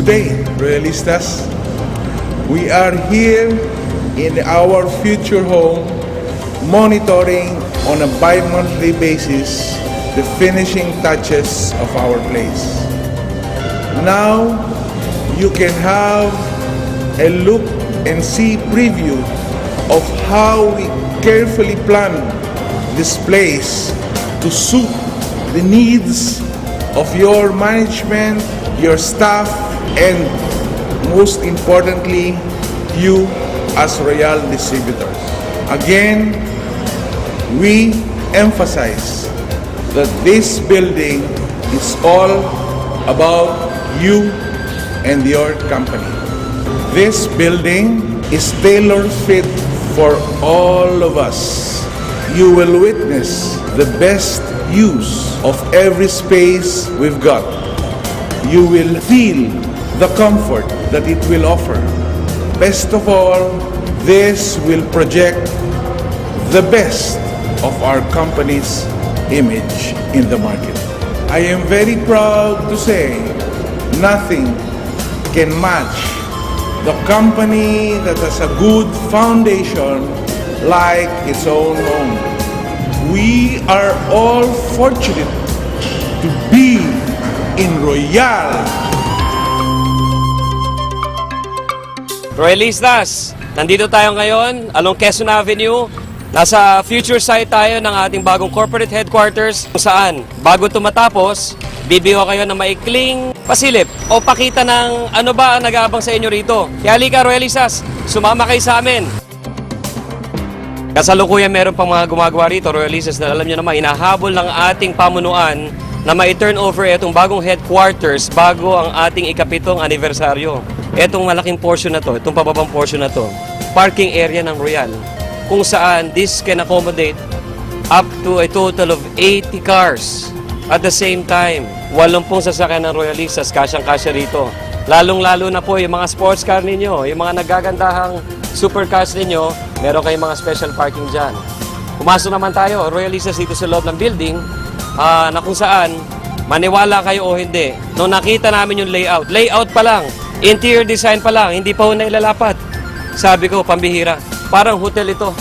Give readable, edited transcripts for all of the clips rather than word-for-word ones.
day, Royalistas. We are here in our future home, monitoring on a bi-monthly basis the finishing touches of our place. Now, you can have a look and see preview of how we carefully plan this place to suit the needs of your management, your staff, and most importantly, you as Royal distributors. Again, we emphasize that this building is all about you and your company. This building is tailor-fit for all of us. You will witness the best use of every space we've got. You will feel the comfort that it will offer. Best of all, this will project the best of our company's image in the market. I am very proud to say nothing can match the company that has a good foundation like its own home. We are all fortunate to be in Royal. Royalistas, nandito tayo ngayon along Quezon Avenue. Nasa future site tayo ng ating bagong corporate headquarters kung saan bago ito matapos, bibigyan kayo ng maikling pasilip o pakita ng ano ba ang nag-aabang sa inyo rito. Kaya halika Royalistas, sumama kayo sa amin. Kasalukuyan meron pang mga gumagawa rito, Royalistas, na alam nyo naman, hinahabol ng ating pamunuan na ma-turn over itong bagong headquarters bago ang ating ikapitong anibersaryo. Itong malaking portion na to, itong pababang portion na to, parking area ng Royal, kung saan this can accommodate up to a total of 80 cars at the same time. 80 sasakyan ng Royalistas, kasyang-kasya rito. Lalong-lalo na po yung mga sports car ninyo, yung mga nagagandahang supercars ninyo, meron kayong mga special parking dyan. Pumasok naman tayo, Royalistas, dito sa loob ng building, na kung saan, maniwala kayo o hindi, nung nakita namin yung layout pa lang, interior design pa lang, hindi pa ho nailalapat. Sabi ko, pambihira. Parang hotel ito.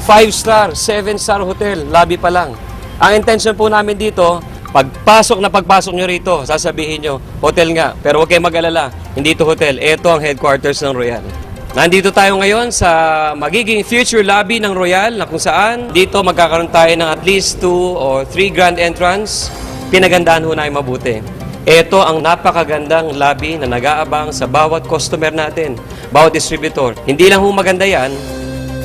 5-star, 7-star hotel, lobby pa lang. Ang intention po namin dito, pagpasok nyo rito, sasabihin nyo, hotel nga. Pero huwag kayong mag-alala, hindi ito hotel. Ito ang headquarters ng Royal. Nandito tayo ngayon sa magiging future lobby ng Royal na kung saan dito magkakaroon tayo ng at least 2 or 3 grand entrance. Pinagandaan ho namin mabuti. Ito ang napakagandang lobby na nag-aabang sa bawat customer natin, bawat distributor. Hindi lang ho maganda yan,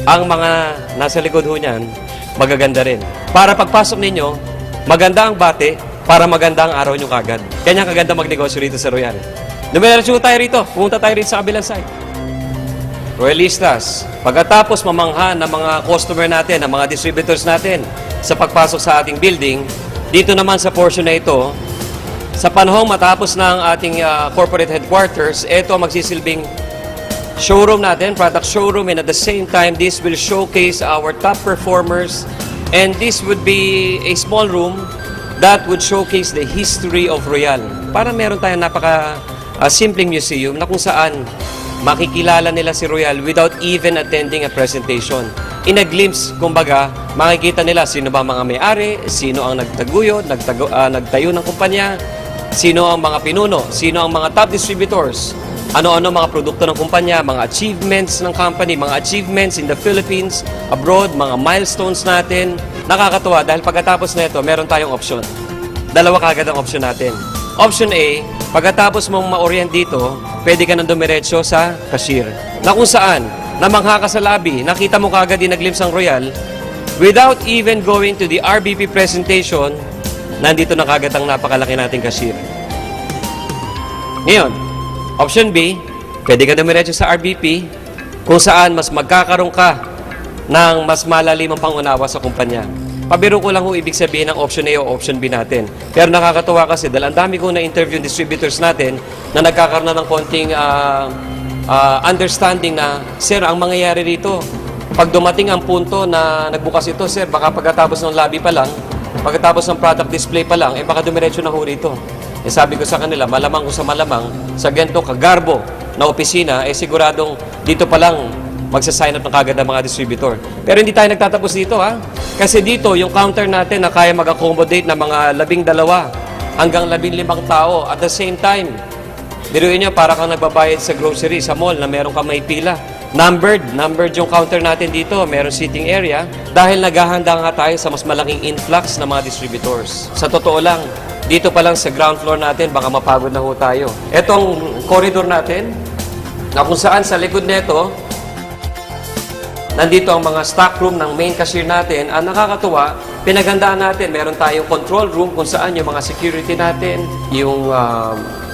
ang mga nasa likod ho niyan, magaganda rin. Para pagpasok ninyo, maganda ang bate, para maganda ang araw nyo kagad. Kanya kaganda magnegosyo rito sa Royal. Dumiretso tayo rito, pumunta tayo rito sa kabilang side. Royalistas, pagkatapos mamangha ng mga customer natin, ng mga distributors natin sa pagpasok sa ating building, dito naman sa portion na ito, sa panahong matapos ng ating corporate headquarters, ito magsisilbing showroom natin, product showroom, and at the same time, this will showcase our top performers, and this would be a small room that would showcase the history of Royal. Para meron tayong simpleng museum na kung saan makikilala nila si Royal without even attending a presentation. In a glimpse, kumbaga, makikita nila sino ba mga may-ari, sino ang nagtaguyod, nagtayo ng kumpanya, sino ang mga pinuno, sino ang mga top distributors, ano-ano mga produkto ng kumpanya, mga achievements ng company, mga achievements in the Philippines, abroad, mga milestones natin. Nakakatuwa dahil pagkatapos na ito, meron tayong option. Dalawa kagad ang option natin. Option A, pagkatapos mong ma-orient dito, pwede ka nang dumiretso sa cashier. Na kung saan, namangha ka sa lobby, nakita mo kagad din nag-glimpse ang Royal, without even going to the RBP presentation, nandito na kagad ang napakalaki nating cashier. Ngayon, option B, pwede ka dumiretso sa RBP, kung saan mas magkakaroon ka ng mas malalimang pangunawa sa kumpanya. Pabiro ko lang ho ibig sabihin ng option A o option B natin. Pero nakakatuwa kasi dahil ang dami kong na-interview distributors natin na nagkakaroon na ng konting understanding na, sir, ang mangyayari rito, pag dumating ang punto na nagbukas ito, sir, baka pagkatapos ng lobby pa lang, pagkatapos ng product display pa lang, baka dumiretso na ho rito. Eh sabi ko sa kanila, malamang ko sa malamang, sa ganito kagarbo na opisina, eh siguradong dito pa lang magsasign up ng kagad ng mga distributor. Pero hindi tayo nagtatapos dito ha. Kasi dito, yung counter natin na kaya mag-accommodate ng mga 12 hanggang 15 tao at the same time. Biruin nyo, para kang nagbabayad sa grocery, sa mall na meron kang may pila. Numbered yung counter natin dito. Meron seating area dahil naghahanda nga tayo sa mas malaking influx ng mga distributors. Sa totoo lang, dito pa lang sa ground floor natin, baka mapagod na ho tayo. Etong corridor natin, na kung saan sa likod nito, nandito ang mga stock room ng main cashier natin. Ang nakakatuwa, pinaghandaan natin. Meron tayong control room kung saan yung mga security natin, yung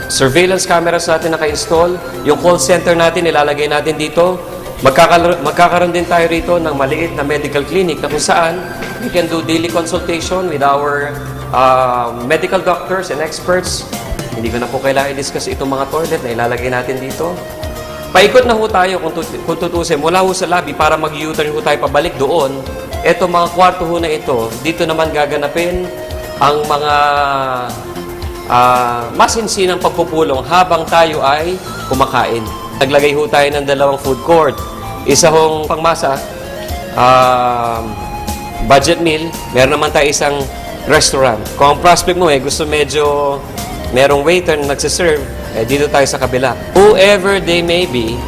surveillance cameras natin naka-install, yung call center natin ilalagay natin dito. Magkakaroon din tayo rito ng maliit na medical clinic na kung saan we can do daily consultation with our medical doctors and experts. Hindi ko na po kailangan i-discuss itong mga toilet na ilalagay natin dito. Paikot na ho tayo kung tutusin mula ho sa lobby para mag-U-turn ho tayo pabalik doon. Ito mga kwarto ho na ito, dito naman gaganapin ang mga masinsinang pagpupulong habang tayo ay kumakain. Naglagay ho tayo ng 2 food court. Isa hong pangmasa, budget meal. Meron naman tayo isang restaurant. Kung ang prospect mo gusto medyo merong waiter na nagsiserve, dito tayo sa kabila. Whoever they may be,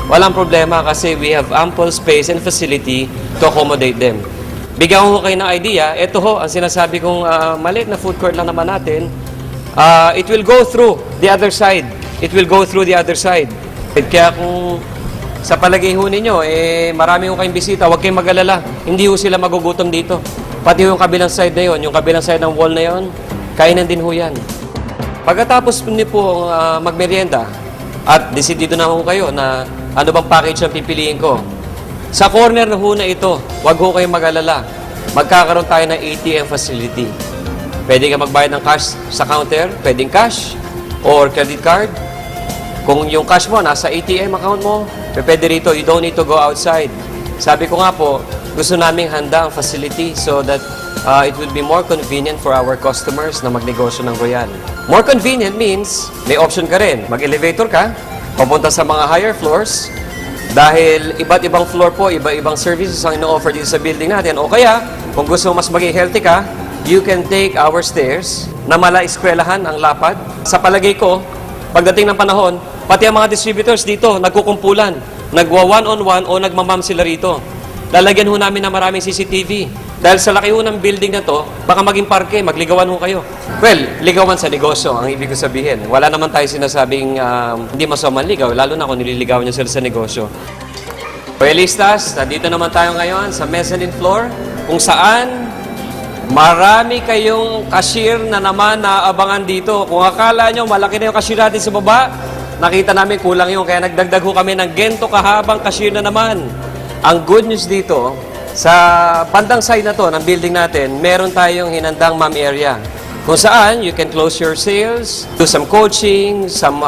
walang problema kasi we have ample space and facility to accommodate them. Bigyan ko kayo ng idea. Ito ho, ang sinasabi kong maliit na food court lang naman natin. It will go through the other side. It will go through the other side. Kaya kung sa palagay ho ninyo, marami ho kayong bisita, huwag kayong mag-alala. Hindi ho sila magugutom dito. Pati yung kabilang side na yon, yung kabilang side ng wall na yon, kainan din ho yan. Pagkatapos niyo po magmerienda, at desidido na ho kayo na ano bang package ang pipiliin ko. Sa corner na ho na ito, huwag ho kayong mag-alala. Magkakaroon tayo ng ATM facility. Pwede ka magbayad ng cash sa counter, pwedeng cash or credit card. Kung yung cash mo nasa ATM account mo, pwede rito, you don't need to go outside. Sabi ko nga po, gusto naming handa ang facility so that it would be more convenient for our customers na magnegosyo ng Royal. More convenient means may option ka rin. Mag-elevator ka, papunta sa mga higher floors, dahil iba't ibang floor po, iba-ibang services ang ino-offer dito sa building natin. O kaya, kung gusto mas maging healthy ka, you can take our stairs na mala-eskwelahan ang lapad. Sa palagay ko, pagdating ng panahon, pati ang mga distributors dito, nagkukumpulan, nagwa-one-on-one o nagmamam sila rito. Lalagyan ho namin ng maraming CCTV. Dahil sa laki ho ng building na to, baka maging parke, magligawan ho kayo. Well, ligawan sa negosyo, ang ibig ko sabihin. Wala naman tayo sinasabing hindi masamang ligaw, lalo na kung nililigawan niyo sila sa negosyo. Royalistas, nandito naman tayo ngayon sa mezzanine floor, kung saan marami kayong cashier na naman naabangan dito. Kung akala nyo, malaki na yung cashier natin sa baba, nakita namin kulang yun. Kaya nagdagdag ho kami ng gento kahabang cashier na naman. Ang good news dito, sa bandang side na to ng building natin, meron tayong hinandang ma'am area. Kung saan, you can close your sales, do some coaching, some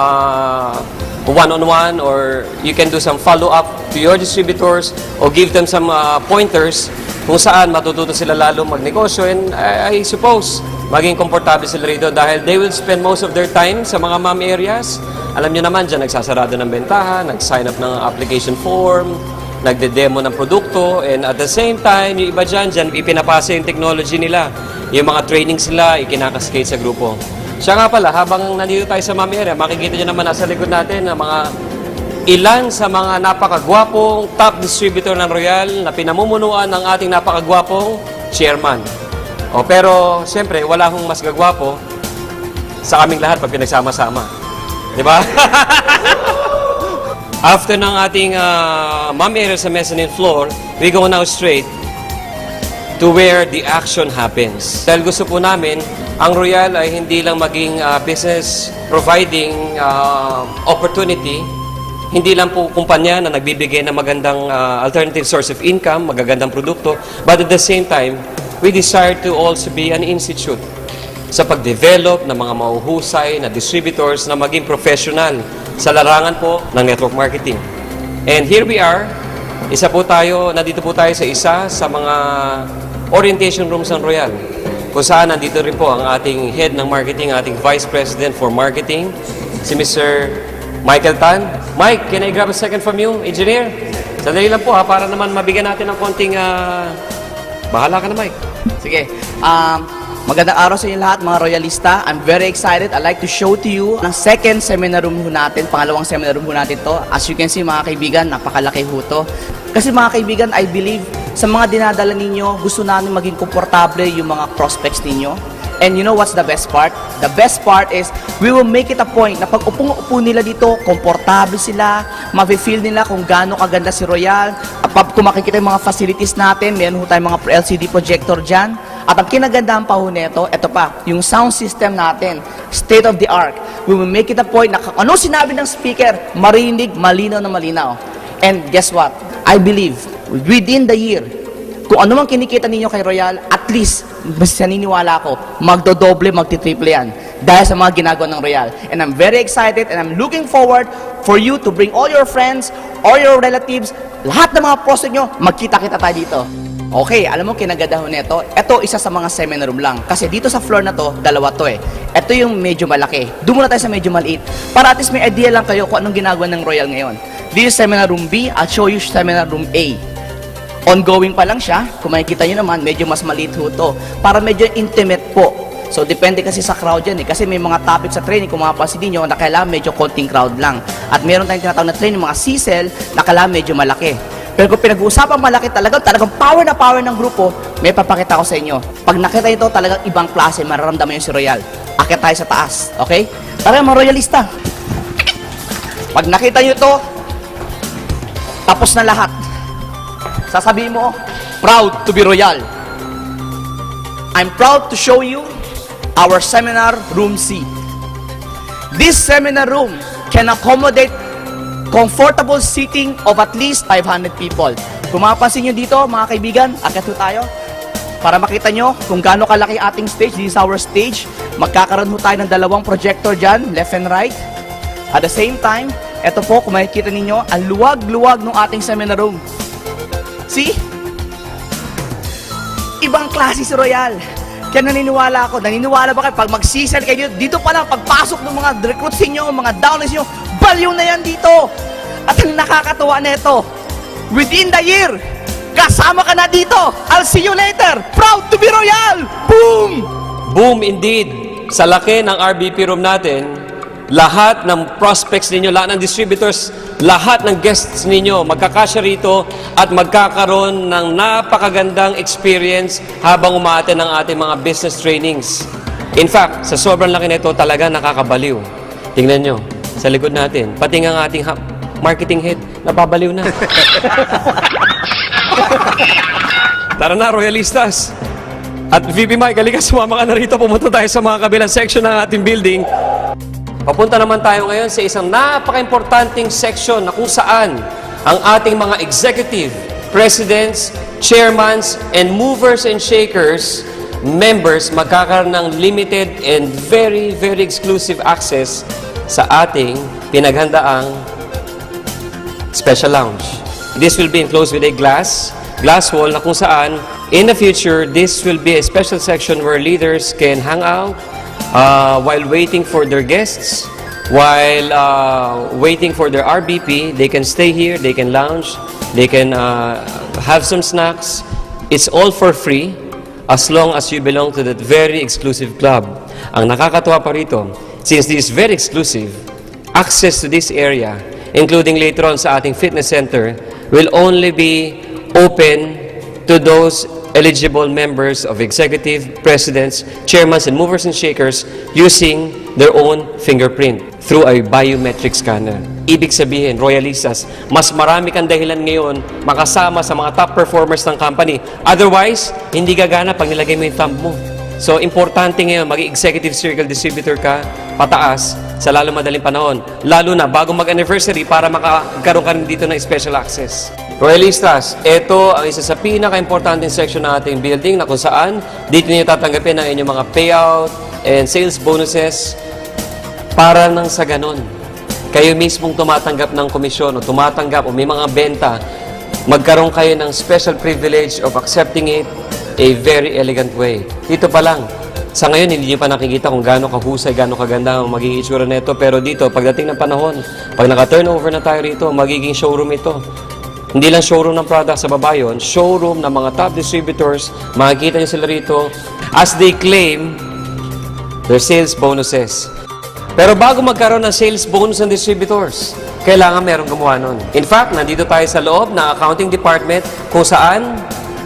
one-on-one, or you can do some follow-up to your distributors or give them some pointers kung saan matututo sila lalo magnegosyo. And I suppose, maging komportable sila rito dahil they will spend most of their time sa mga ma'am areas. Alam nyo naman dyan, nagsasarado ng bentahan, nag-sign up ng application form, nagde-demo ng produkto, and at the same time, yung iba dyan ipinapasa yung technology nila. Yung mga training sila, ikinakaskate sa grupo. Siya nga pala, habang nandito tayo sa ma'am area, makikita nyo naman nasa likod natin na mga ilan sa mga napakagwapong top distributor ng Royal na pinamumunuan ng ating napakagwapong chairman. Pero, siyempre, wala hong mas gagwapo sa kaming lahat pag pinagsama-sama. Di ba? After ng ating ma'am area sa mezzanine floor, we go now straight to where the action happens. Dahil gusto po namin, ang Royal ay hindi lang maging business providing opportunity, hindi lang po kumpanya na nagbibigay ng magandang alternative source of income, magagandang produkto, but at the same time, we desire to also be an institute sa pag-develop ng mga mahuhusay na distributors na maging professional sa larangan po ng network marketing. And here we are, nandito po tayo sa isa sa mga orientation rooms ng Royal. kung saan nandito rin po ang ating head ng marketing, ating Vice President for Marketing, si Mr. Michael Tan. Mike, can I grab a second from you, engineer? Sandali lang po ha, para naman mabigyan natin ng konting... bahala ka na, Mike. Sige. Magandang araw sa inyo lahat, mga royalista. I'm very excited. I'd like to show to you ang second seminar room ho natin, pangalawang seminar room ho natin to. As you can see, mga kaibigan, napakalaki ho to. Kasi mga kaibigan, I believe sa mga dinadala ninyo, gusto namin maging komportable yung mga prospects ninyo. And you know what's the best part? The best part is, we will make it a point na pag upong-upo nila dito, komportable sila, ma-feel nila kung gaano kaganda si Royal. At kung makikita yung mga facilities natin, meron ho tayong mga LCD projector dyan. At ang kinagandahan pa ho nito, ito pa, yung sound system natin, state of the art. We will make it a point na ano sinabi ng speaker, marinig, malinaw na malinaw. And guess what? I believe, within the year, kung ano mang kinikita ninyo kay Royal, at least, basta naniniwala ako, magdodoble, magtitriple yan. Dahil sa mga ginagawa ng Royal. And I'm very excited and I'm looking forward for you to bring all your friends, all your relatives, lahat ng mga prospect nyo, magkita-kita tayo dito. Okay, alam mo kinagadahan nito, ito isa sa mga seminar room lang. Kasi dito sa floor na to, dalawa to eh. Ito yung medyo malaki. Doon muna tayo sa medyo maliit. Para at least may idea lang kayo kung anong ginagawa ng Royal ngayon. This is seminar room B, I'll show you seminar room A. Ongoing pa lang siya. Kung makikita nyo naman, medyo mas maliit ho to. Para medyo intimate po. So, depende kasi sa crowd yan eh. Kasi may mga topic sa training, kung mapapansin nyo, na kailangan medyo konting crowd lang. At meron tayong tinatawag na training, mga C-cell, na kailangan medyo malaki. Pero kung pinag-uusapang malaki talagang power na power ng grupo, may papakita ko sa inyo. Pag nakita ito, talagang ibang klase, mararamdaman yung si Royal. Akit tayo sa taas, okay? Tara mga royalista. Pag nakita nyo ito, tapos na lahat. Sasabihin mo, proud to be Royal. I'm proud to show you our seminar room C. This seminar room can accommodate comfortable seating of at least 500 people. Kung mapapansin nyo dito, mga kaibigan, akit ho tayo. Para makita nyo kung gaano kalaki ating stage. This is our stage. Magkakaroon ho tayo ng dalawang projector dyan, left and right. At the same time, eto po, kung makikita ninyo, ang luwag-luwag ng ating seminar room. See? Ibang klase si Royal. Kaya naniniwala ba kayo, pag mag-season kayo dito pa lang, pagpasok ng mga recruits nyo, mga downlines nyo, baliw na yan dito. At ang nakakatuwa na ito, within the year, kasama ka na dito. I'll see you later. Proud to be Royal. Boom! Boom indeed! Sa laki ng RBP room natin, lahat ng prospects ninyo, lahat ng distributors, lahat ng guests ninyo, magkakasya rito at magkakaroon ng napakagandang experience habang umaaten ng ating mga business trainings. In fact, sa sobrang laki nito, talaga nakakabaliw. Tingnan nyo, sa likod natin, pati nga ang ating marketing head, napabaliw na. Tara na, royalistas! At VP Mike, halika, sumama ka na rito. Pumunta tayo sa mga kabilang section ng ating building. Papunta naman tayo ngayon sa isang napaka-importanting section na kung saan ang ating mga executive, presidents, chairmans, and movers and shakers, members, magkakaroon ng limited and very, very exclusive access sa ating pinaghandaang special lounge. This will be enclosed with a glass wall na kung saan in the future, this will be a special section where leaders can hang out while waiting for their guests, while waiting for their RBP. They can stay here, they can lounge, they can have some snacks. It's all for free as long as you belong to that very exclusive club. Ang nakakatuwa pa rito, since this is very exclusive, access to this area, including later on sa ating fitness center, will only be open to those eligible members of executive, presidents, chairmen, and movers and shakers using their own fingerprint through a biometric scanner. Ibig sabihin, royalistas, mas marami kang dahilan ngayon makasama sa mga top performers ng company. Otherwise, hindi gagana pag nilagay mo yung thumb mo. So, importante ngayon, maging executive circle distributor ka, pataas, sa lalo madaling panahon. Lalo na, bago mag-anniversary, para makakaroon ka rin dito ng special access. Royalistas, ito ang isa sa pinaka-importanting section ng ating building na kung saan dito niyo tatanggapin ang inyong mga payout and sales bonuses para nang sa ganon. Kayo mismong tumatanggap ng komisyon o tumatanggap o may mga benta, magkaroon kayo ng special privilege of accepting it a very elegant way. Dito pa lang, sa ngayon, hindi niyo pa nakikita kung gaano kahusay, gaano kaganda ang magiging itsura nito. Pero dito, pagdating ng panahon, pag naka-turnover na tayo rito, magiging showroom ito. Hindi lang showroom ng product sa baba yun, showroom ng mga top distributors, makikita niyo sila rito as they claim their sales bonuses. Pero bago magkaroon ng sales bonus ng distributors, kailangan merong gumawa nun. In fact, nandito tayo sa loob ng accounting department kung saan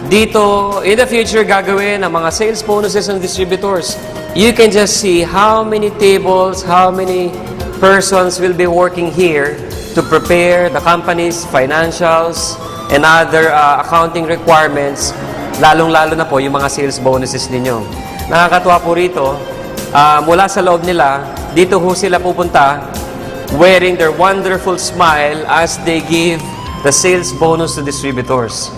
dito, in the future, gagawin ang mga sales bonuses ng distributors. You can just see how many tables, how many persons will be working here to prepare the company's financials and other accounting requirements, lalong-lalo na po yung mga sales bonuses ninyo. Nakakatuwa po rito, mula sa loob nila, dito ho sila pupunta wearing their wonderful smile as they give the sales bonus to distributors.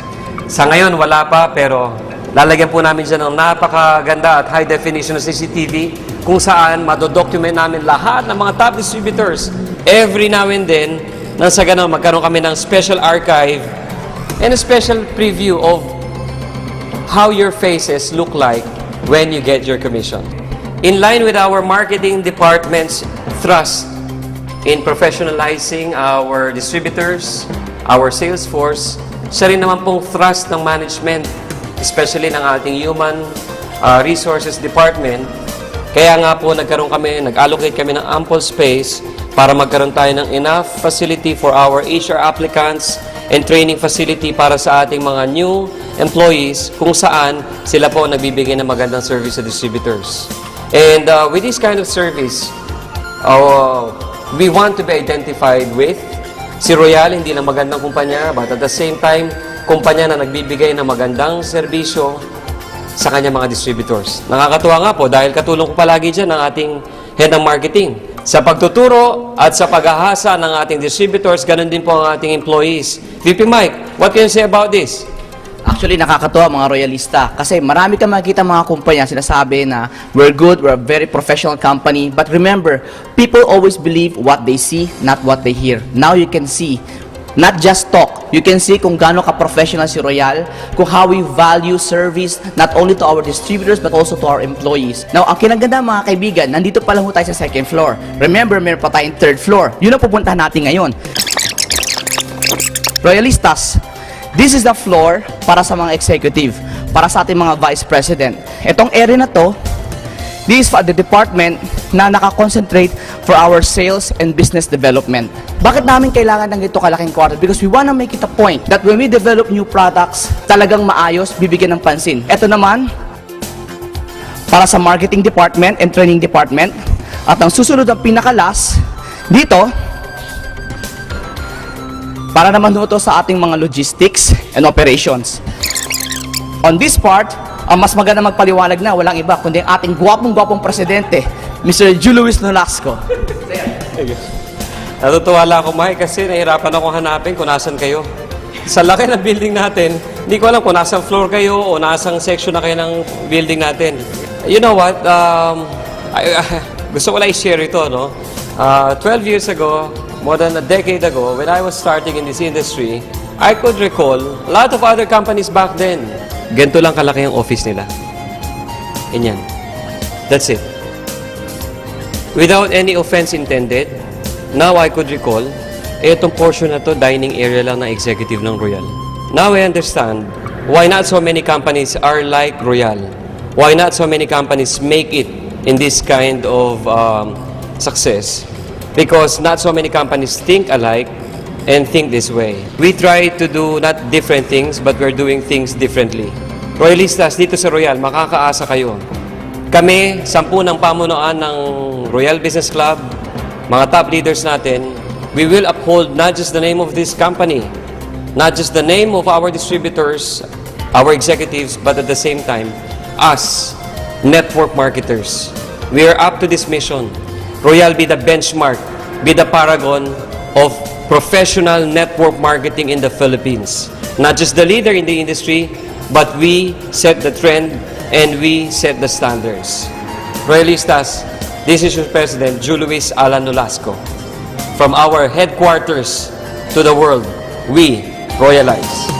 Sa ngayon, wala pa, pero lalagyan po namin dyan ng napakaganda at high definition na CCTV kung saan madodocument namin lahat ng mga top distributors. Every now and then, nang sa ganun, magkaroon kami ng special archive and a special preview of how your faces look like when you get your commission. In line with our marketing department's thrust in professionalizing our distributors, our sales force, siya rin naman pong thrust ng management, especially ng ating human resources department. Kaya nga po nag-allocate kami ng ample space para magkaroon tayo ng enough facility for our HR applicants and training facility para sa ating mga new employees kung saan sila po nagbibigay ng magandang service sa distributors. And with this kind of service, we want to be identified with si Royal, hindi lang magandang kumpanya, but at the same time, kumpanya na nagbibigay ng magandang serbisyo sa kanyang mga distributors. Nakakatuwa nga po dahil katulong ko palagi dyan ng ating head ng marketing. Sa pagtuturo at sa paghahasa ng ating distributors, ganun din po ang ating employees. VP Mike, what can you say about this? Actually, nakakatuwa mga royalista kasi marami kang makikita mga kumpanya sinasabi na we're good, we're a very professional company. But remember, people always believe what they see, not what they hear. Now you can see, not just talk, you can see kung gaano ka-professional si Royal, kung how we value service not only to our distributors but also to our employees. Now, ang kinaganda mga kaibigan, nandito pa lang ho tayo sa second floor. Remember, meron pa tayong third floor. Yun ang pupuntahan natin ngayon. Royalistas, this is the floor para sa mga executive, para sa ating mga vice president. Itong area na to, this is for the department na nakakoncentrate for our sales and business development. Bakit namin kailangan ng ito kalaking quarter? Because we wanna make it a point that when we develop new products, talagang maayos, bibigyan ng pansin. Ito naman, para sa marketing department and training department. At ang susunod ang pinakalas, dito, para naman ito sa ating mga logistics and operations. On this part, ang mas maganda magpaliwanag na walang iba kundi ang ating gwapong-gwapong presidente, Mr. Ju Luis Nolasco. Natutuwa lang ako, Mike, kasi nahirapan ako hanapin kung nasan kayo. Sa laki ng building natin, hindi ko alam kung nasang floor kayo o nasang section na kayo ng building natin. You know what? Gusto ko lang i-share ito, no? 12 years ago, more than a decade ago, when I was starting in this industry, I could recall a lot of other companies back then. Ganito lang kalaki ang office nila. Ganyan. That's it. Without any offense intended, now I could recall, itong portion na to, dining area lang ng executive ng Royal. Now I understand why not so many companies are like Royal. Why not so many companies make it in this kind of success. Because not so many companies think alike and think this way. We try to do not different things, but we're doing things differently. Royalistas, dito sa Royal, makakaasa kayo. Kami, 10 ng pamunuan ng Royal Business Club, mga top leaders natin, we will uphold not just the name of this company, not just the name of our distributors, our executives, but at the same time, us, network marketers. We are up to this mission. Royal be the benchmark, be the paragon of professional network marketing in the Philippines. Not just the leader in the industry, but we set the trend and we set the standards. Royalistas, this is your President, Ju Luis Alan Nolasco. From our headquarters to the world, we royalize.